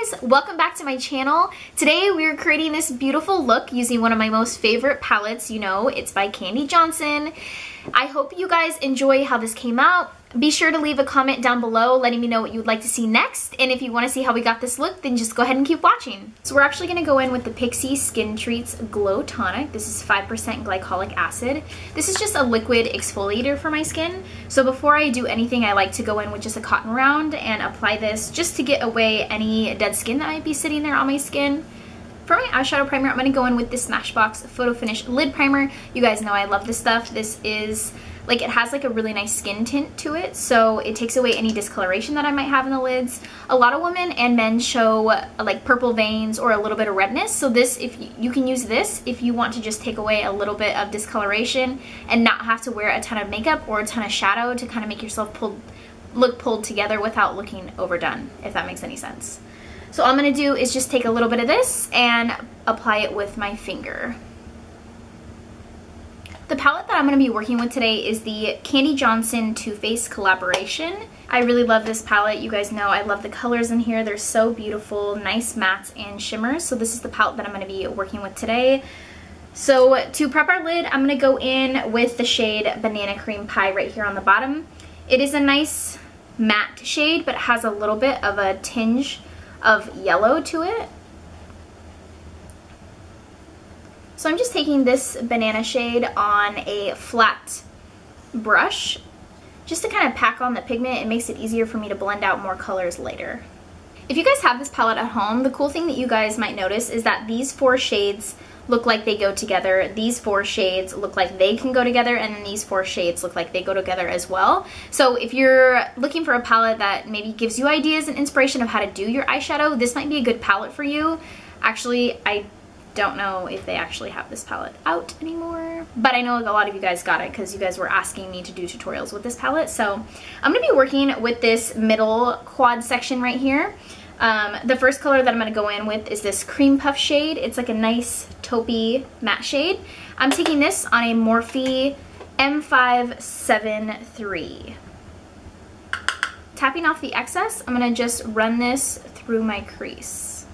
guys, welcome back to my channel. Today we're creating this beautiful look using one of my most favorite palettes. You know, it's by Kandee Johnson. I hope you guys enjoy how this came out. Be sure to leave a comment down below letting me know what you would like to see next, and if you want to see how we got this look, then just go ahead and keep watching. So we're actually going to go in with the Pixi Skin Treats Glow Tonic. This is 5% glycolic acid. This is just a liquid exfoliator for my skin. So before I do anything, I like to go in with just a cotton round and apply this just to get away any dead skin that might be sitting there on my skin. For my eyeshadow primer, I'm going to go in with this Smashbox Photo Finish Lid Primer. You guys know I love this stuff. This is, like, it has like a really nice skin tint to it, so it takes away any discoloration that I might have in the lids. A lot of women and men show like purple veins or a little bit of redness, so this, if you can use this if you want to just take away a little bit of discoloration and not have to wear a ton of makeup or a ton of shadow to kind of make yourself look pulled together without looking overdone, if that makes any sense. So all I'm going to do is just take a little bit of this and apply it with my finger. The palette that I'm going to be working with today is the Kandee Johnson Too Faced collaboration. I really love this palette. You guys know I love the colors in here. They're so beautiful, nice mattes and shimmers. So this is the palette that I'm going to be working with today. So to prep our lid, I'm going to go in with the shade Banana Cream Pie right here on the bottom. It is a nice matte shade, but it has a little bit of a tinge of yellow to it. So I'm just taking this banana shade on a flat brush just to kind of pack on the pigment. It makes it easier for me to blend out more colors later. If you guys have this palette at home, the cool thing that you guys might notice is that these four shades look like they go together, these four shades look like they can go together, and then these four shades look like they go together as well. So if you're looking for a palette that maybe gives you ideas and inspiration of how to do your eyeshadow, this might be a good palette for you. Actually, I don't know if they actually have this palette out anymore, but I know like a lot of you guys got it because you guys were asking me to do tutorials with this palette. So I'm going to be working with this middle quad section right here. The first color that I'm going to go in with is this Cream Puff shade. It's like a nice taupey matte shade. I'm taking this on a Morphe M573. Tapping off the excess, I'm going to just run this through my crease.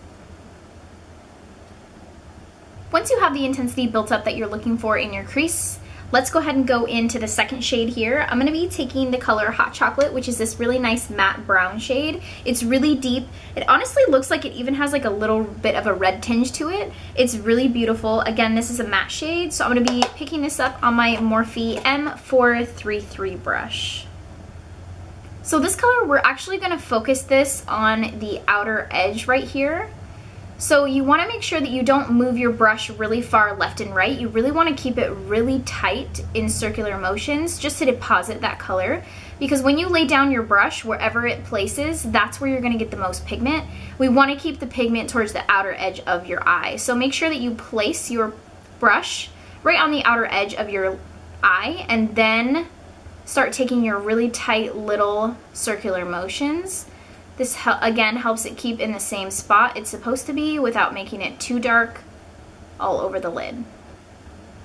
Once you have the intensity built up that you're looking for in your crease, let's go ahead and go into the second shade here. I'm going to be taking the color Hot Chocolate, which is this really nice matte brown shade. It's really deep. It honestly looks like it even has like a little bit of a red tinge to it. It's really beautiful. Again, this is a matte shade, so I'm going to be picking this up on my Morphe M433 brush. So this color, we're actually going to focus this on the outer edge right here. So you want to make sure that you don't move your brush really far left and right. You really want to keep it really tight in circular motions just to deposit that color, because when you lay down your brush, wherever it places, that's where you're going to get the most pigment. We want to keep the pigment towards the outer edge of your eye. So make sure that you place your brush right on the outer edge of your eye and then start taking your really tight little circular motions. This, again, helps it keep in the same spot it's supposed to be without making it too dark all over the lid.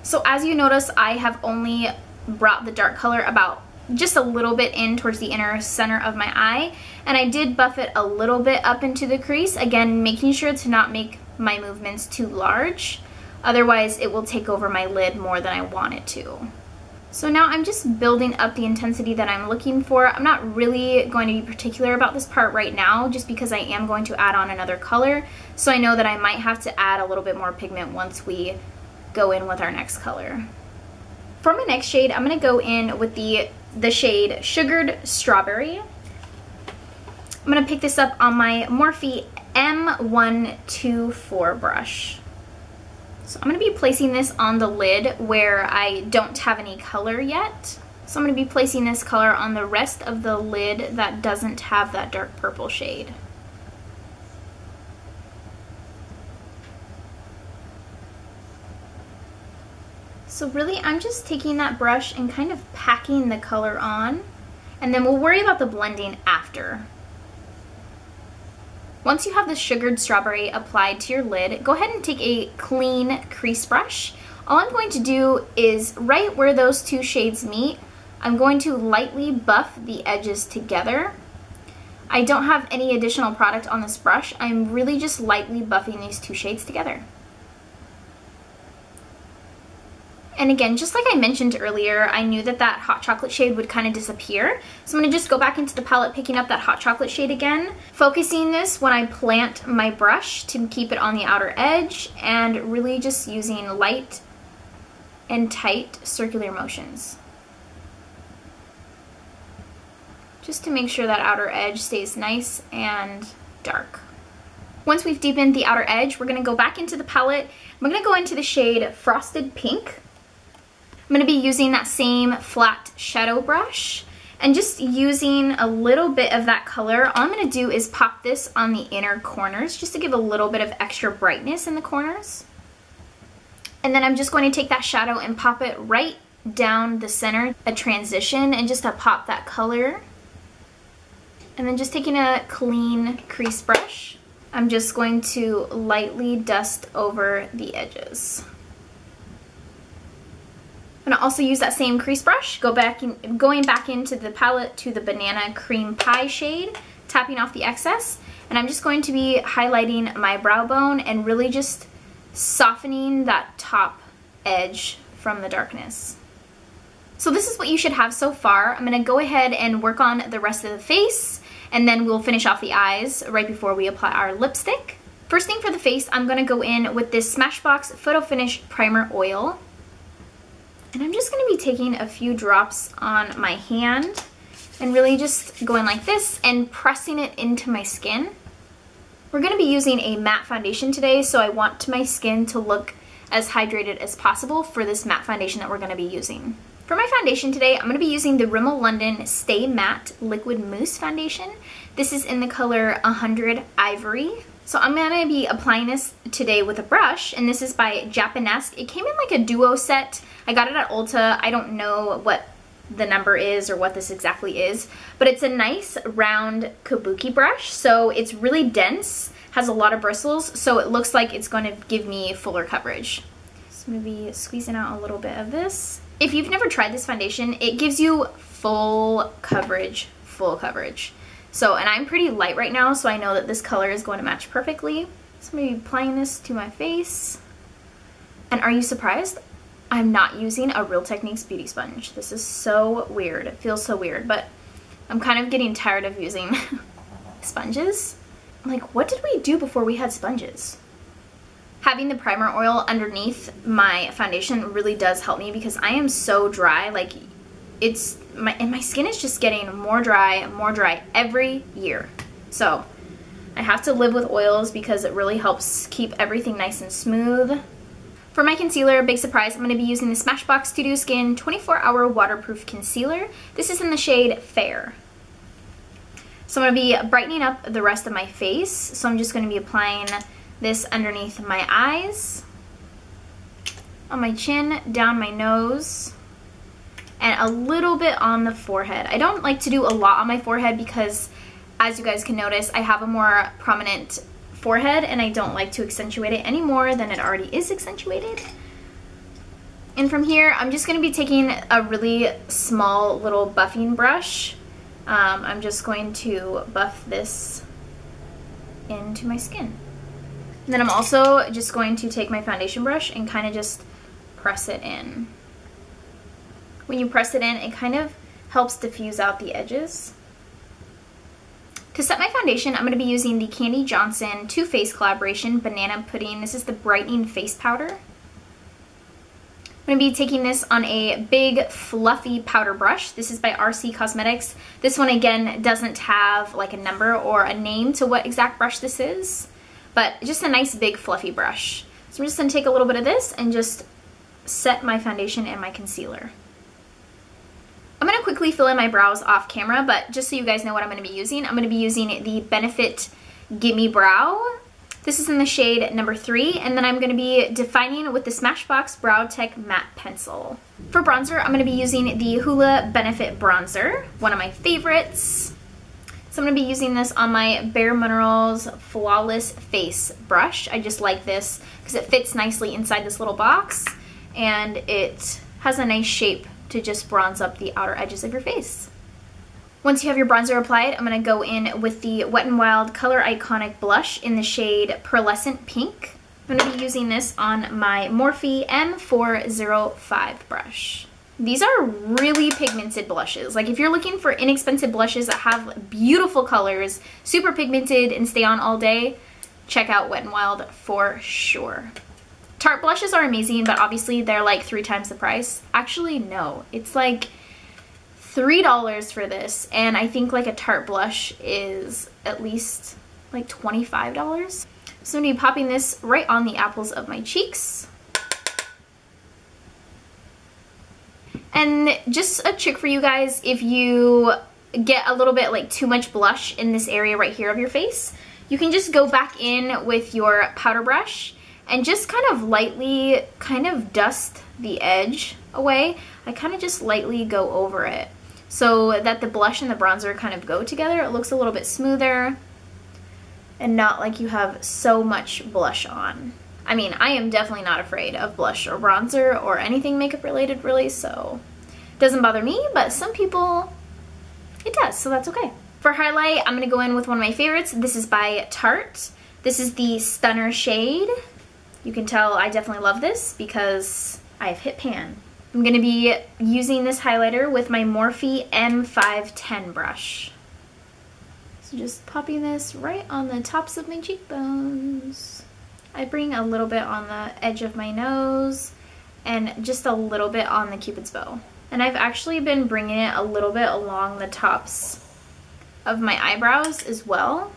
So as you notice, I have only brought the dark color about just a little bit in towards the inner center of my eye, and I did buff it a little bit up into the crease, again making sure to not make my movements too large, otherwise it will take over my lid more than I want it to. So now I'm just building up the intensity that I'm looking for. I'm not really going to be particular about this part right now just because I am going to add on another color. So I know that I might have to add a little bit more pigment once we go in with our next color. For my next shade, I'm going to go in with the shade Sugared Strawberry. I'm going to pick this up on my Morphe M124 brush. So I'm going to be placing this on the lid where I don't have any color yet. So I'm going to be placing this color on the rest of the lid that doesn't have that dark purple shade. So really, I'm just taking that brush and kind of packing the color on, and then we'll worry about the blending after. Once you have the Sugared Strawberry applied to your lid, go ahead and take a clean crease brush. All I'm going to do is right where those two shades meet, I'm going to lightly buff the edges together. I don't have any additional product on this brush. I'm really just lightly buffing these two shades together. And again, just like I mentioned earlier, I knew that that hot chocolate shade would kind of disappear. So I'm going to just go back into the palette, picking up that hot chocolate shade again, focusing this when I plant my brush to keep it on the outer edge, and really just using light and tight circular motions, just to make sure that outer edge stays nice and dark. Once we've deepened the outer edge, we're going to go back into the palette. I'm going to go into the shade Frosted Pink. I'm going to be using that same flat shadow brush and just using a little bit of that color. All I'm going to do is pop this on the inner corners just to give a little bit of extra brightness in the corners. And then I'm just going to take that shadow and pop it right down the center, a transition, and just to pop that color. And then just taking a clean crease brush, I'm just going to lightly dust over the edges. I'm gonna also use that same crease brush, going back into the palette to the Banana Cream Pie shade, tapping off the excess, and I'm just going to be highlighting my brow bone and really just softening that top edge from the darkness. So this is what you should have so far. I'm gonna go ahead and work on the rest of the face, and then we'll finish off the eyes right before we apply our lipstick. First thing for the face, I'm gonna go in with this Smashbox Photo Finish Primer Oil. And I'm just going to be taking a few drops on my hand and really just going like this and pressing it into my skin. We're going to be using a matte foundation today, so I want my skin to look as hydrated as possible for this matte foundation that we're going to be using. For my foundation today, I'm going to be using the Rimmel London Stay Matte Liquid Mousse Foundation. This is in the color 100 Ivory. So I'm going to be applying this today with a brush, and this is by Japanesque. It came in like a duo set. I got it at Ulta. I don't know what the number is or what this exactly is, but it's a nice round kabuki brush. So it's really dense, has a lot of bristles, so it looks like it's going to give me fuller coverage. So I'm going to be squeezing out a little bit of this. If you've never tried this foundation, it gives you full coverage, So, and I'm pretty light right now, so I know that this color is going to match perfectly. So I'm going to be applying this to my face. And are you surprised? I'm not using a Real Techniques beauty sponge. This is so weird. It feels so weird, but I'm kind of getting tired of using sponges. Like, what did we do before we had sponges? Having the primer oil underneath my foundation really does help me because I am so dry. Like, my skin is just getting more dry every year. So I have to live with oils because it really helps keep everything nice and smooth. For my concealer, big surprise, I'm going to be using the Smashbox Studio Skin 24-Hour Waterproof Concealer. This is in the shade Fair. So I'm going to be brightening up the rest of my face. So I'm just going to be applying this underneath my eyes, on my chin, down my nose, and a little bit on the forehead. I don't like to do a lot on my forehead because, as you guys can notice, I have a more prominent forehead and I don't like to accentuate it any more than it already is accentuated. And from here, I'm just going to be taking a really small little buffing brush. I'm just going to buff this into my skin. And then I'm also just going to take my foundation brush and kind of just press it in. When you press it in, it kind of helps diffuse out the edges. To set my foundation, I'm going to be using the Candy Johnson Too Faced collaboration Banana Pudding. This is the brightening face powder. I'm going to be taking this on a big fluffy powder brush. This is by RC Cosmetics. This one again doesn't have like a number or a name to what exact brush this is, but just a nice big fluffy brush. So I'm just going to take a little bit of this and just set my foundation and my concealer. I'm going to quickly fill in my brows off camera, but just so you guys know what I'm going to be using, I'm going to be using the Benefit Gimme Brow. This is in the shade number 3, and then I'm going to be defining with the Smashbox Brow Tech Matte Pencil. For bronzer, I'm going to be using the Hoola Benefit Bronzer, one of my favorites. So I'm going to be using this on my Bare Minerals Flawless Face brush. I just like this because it fits nicely inside this little box, and it has a nice shape to just bronze up the outer edges of your face. Once you have your bronzer applied, I'm going to go in with the Wet n Wild Color Iconic Blush in the shade Pearlescent Pink. I'm going to be using this on my Morphe M405 brush. These are really pigmented blushes. Like if you're looking for inexpensive blushes that have beautiful colors, super pigmented, and stay on all day, check out Wet n Wild for sure. Tarte blushes are amazing, but obviously they're like 3 times the price. Actually, no. It's like $3 for this, and I think like a Tarte blush is at least like $25. So I'm going to be popping this right on the apples of my cheeks. And just a trick for you guys, if you get a little bit like too much blush in this area right here of your face, you can just go back in with your powder brush and just kind of lightly kind of dust the edge away. I kind of just lightly go over it so that the blush and the bronzer kind of go together. It looks a little bit smoother and not like you have so much blush on. I mean, I am definitely not afraid of blush or bronzer or anything makeup related really, so it doesn't bother me, but some people it does, so that's okay. For highlight, I'm going to go in with one of my favorites. This is by Tarte. This is the Stunner shade. You can tell I definitely love this because I have hit pan. I'm going to be using this highlighter with my Morphe M510 brush. So just popping this right on the tops of my cheekbones. I bring a little bit on the edge of my nose and just a little bit on the Cupid's bow. And I've actually been bringing it a little bit along the tops of my eyebrows as well.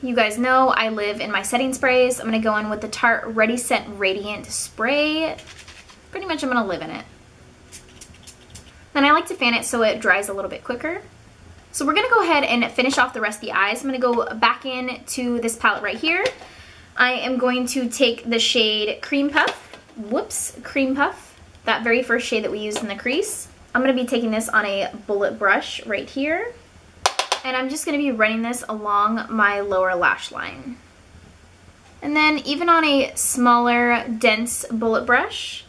You guys know I live in my setting sprays. I'm going to go in with the Tarte Ready Set Radiant Spray. Pretty much I'm going to live in it. Then I like to fan it so it dries a little bit quicker. So we're going to go ahead and finish off the rest of the eyes. I'm going to go back in to this palette right here. I am going to take the shade Cream Puff. Cream Puff. That very first shade that we used in the crease. I'm going to be taking this on a bullet brush right here. And I'm just going to be running this along my lower lash line. And then even on a smaller, dense bullet brush,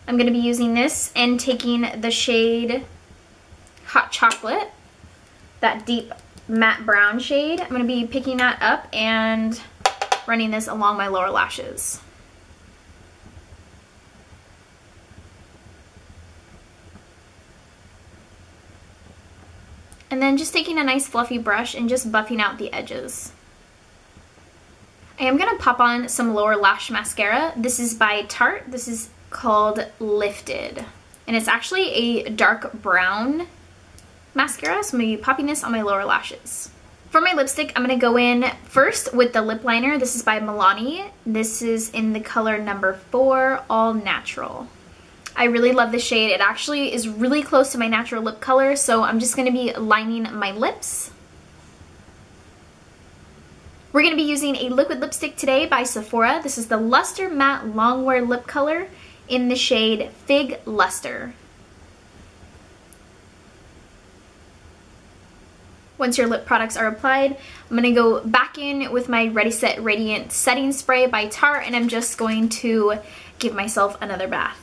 I'm going to be using this and taking the shade Hot Chocolate, that deep matte brown shade. I'm going to be picking that up and running this along my lower lashes. And then just taking a nice fluffy brush and just buffing out the edges. I am going to pop on some lower lash mascara. This is by Tarte. This is called Lifted. And it's actually a dark brown mascara, so I'm going to be popping this on my lower lashes. For my lipstick, I'm going to go in first with the lip liner. This is by Milani. This is in the color number 4, All Natural. I really love this shade. It actually is really close to my natural lip color, so I'm just going to be lining my lips. We're going to be using a liquid lipstick today by Sephora. This is the Luster Matte Longwear Lip Color in the shade Fig Luster. Once your lip products are applied, I'm going to go back in with my Ready Set Radiant Setting Spray by Tarte, and I'm just going to give myself another bath.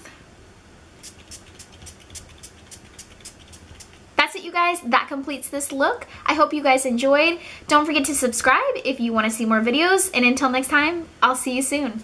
That's it, you guys. That completes this look. I hope you guys enjoyed. Don't forget to subscribe if you want to see more videos, and until next time, I'll see you soon.